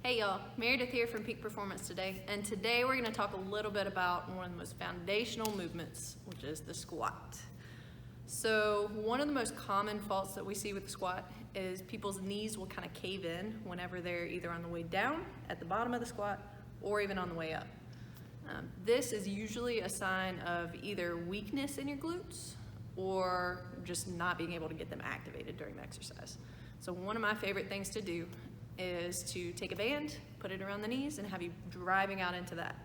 Hey y'all, Meredith here from Peak Performance today, and today we're going to talk a little bit about one of the most foundational movements, which is the squat. So one of the most common faults that we see with the squat is people's knees will kind of cave in whenever they're either on the way down at the bottom of the squat or even on the way up. This is usually a sign of either weakness in your glutes or just not being able to get them activated during the exercise. So one of my favorite things to do is to take a band, put it around the knees, and have you driving out into that.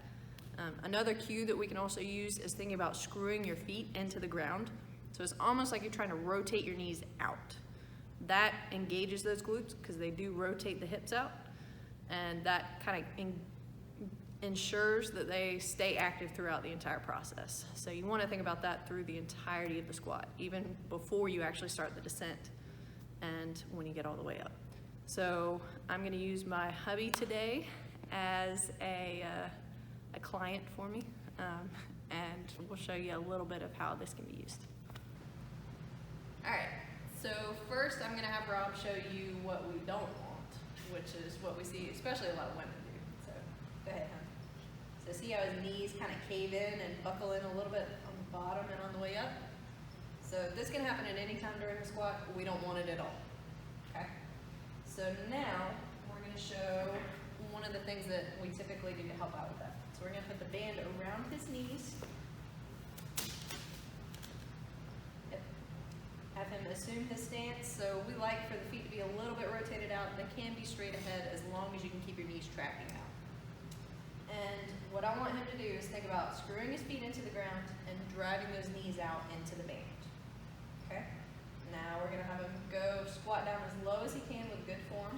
Another cue that we can also use is thinking about screwing your feet into the ground. So it's almost like you're trying to rotate your knees out. That engages those glutes because they do rotate the hips out, and that kind of ensures that they stay active throughout the entire process. So you want to think about that through the entirety of the squat, even before you actually start the descent and when you get all the way up. So I'm going to use my hubby today as a client for me, and we'll show you a little bit of how this can be used. All right, so first I'm going to have Rob show you what we don't want, which is what we see especially a lot of women do. So go ahead, hon. So see how his knees kind of cave in and buckle in a little bit on the bottom and on the way up? So this can happen at any time during the squat, but we don't want it at all. Okay? So now we're going to show one of the things that we typically do to help out with that. So we're going to put the band around his knees. Have him assume his stance. So we like for the feet to be a little bit rotated out. They can be straight ahead as long as you can keep your knees tracking out. And what I want him to do is think about screwing his feet into the ground and driving those knees out into the band. Okay? Now we're going to have him go squat down as low as he can with good form.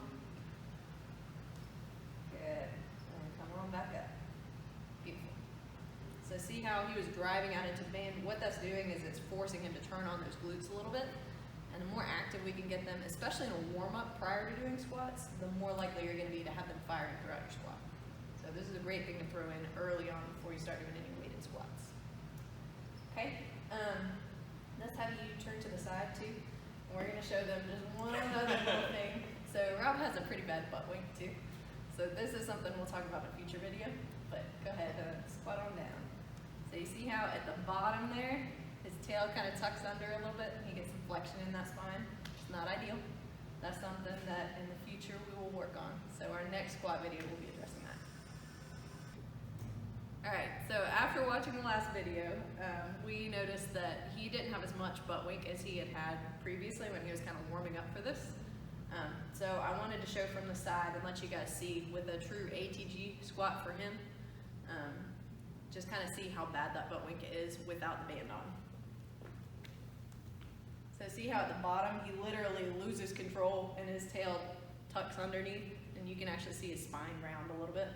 Good. And come on back up. Beautiful. So see how he was driving out into the band? What that's doing is it's forcing him to turn on those glutes a little bit. And the more active we can get them, especially in a warm-up prior to doing squats, the more likely you're going to be to have them firing throughout your squat. So this is a great thing to throw in early on before you start doing any weighted squats. Okay? Let's have you turn to the side too. And we're going to show them just one other little thing. So Rob has a pretty bad butt wink too. So this is something we'll talk about in a future video. But go ahead, squat on down. So you see how at the bottom there, his tail kind of tucks under a little bit. He gets some flexion in that spine. It's not ideal. That's something that in the future we will work on. So our next squat video will be addressing that. Alright, so after watching the last video, we noticed that he didn't have as much butt wink as he had previously when he was kind of warming up for this. So I wanted to show from the side and let you guys see with a true ATG squat for him, just kind of see how bad that butt wink is without the band on. So see how at the bottom he literally loses control and his tail tucks underneath, and you can actually see his spine round a little bit.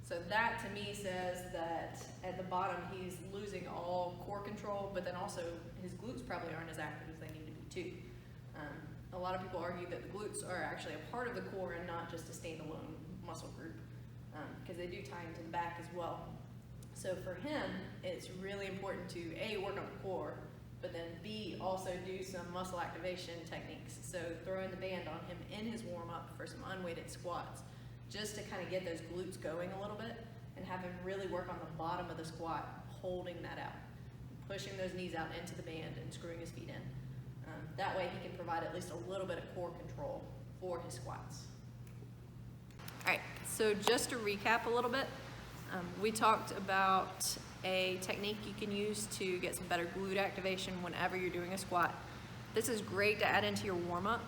So that to me says that at the bottom he's losing all core control, but then also his glutes probably aren't as active as they need to be too. A lot of people argue that the glutes are actually a part of the core and not just a standalone muscle group, because they do tie into the back as well. So for him, it's really important to A, work on the core, but then B, also do some muscle activation techniques. So throwing the band on him in his warm-up for some unweighted squats, just to kind of get those glutes going a little bit and have him really work on the bottom of the squat, holding that out, pushing those knees out into the band and screwing his feet in. That way he can provide at least a little bit of core control for his squats. All right, so just to recap a little bit, we talked about a technique you can use to get some better glute activation whenever you're doing a squat. This is great to add into your warm-up.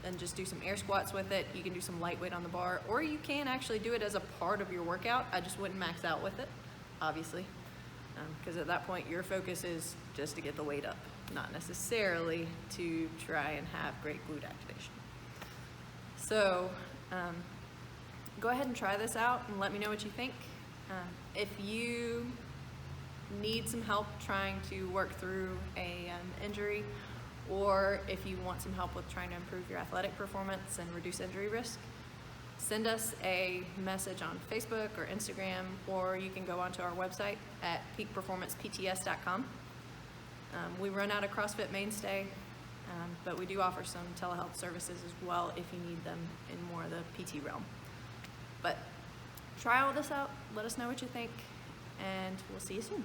And just do some air squats with it. You can do some lightweight on the bar, or you can actually do it as a part of your workout. I just wouldn't max out with it, obviously, because at that point your focus is just to get the weight up, not necessarily to try and have great glute activation. So go ahead and try this out and let me know what you think. If you need some help trying to work through an injury, or if you want some help with trying to improve your athletic performance and reduce injury risk, send us a message on Facebook or Instagram, or you can go onto our website at peakperformancepts.com. We run out of CrossFit Mainstay, but we do offer some telehealth services as well if you need them in more of the PT realm. But try all this out, let us know what you think, and we'll see you soon.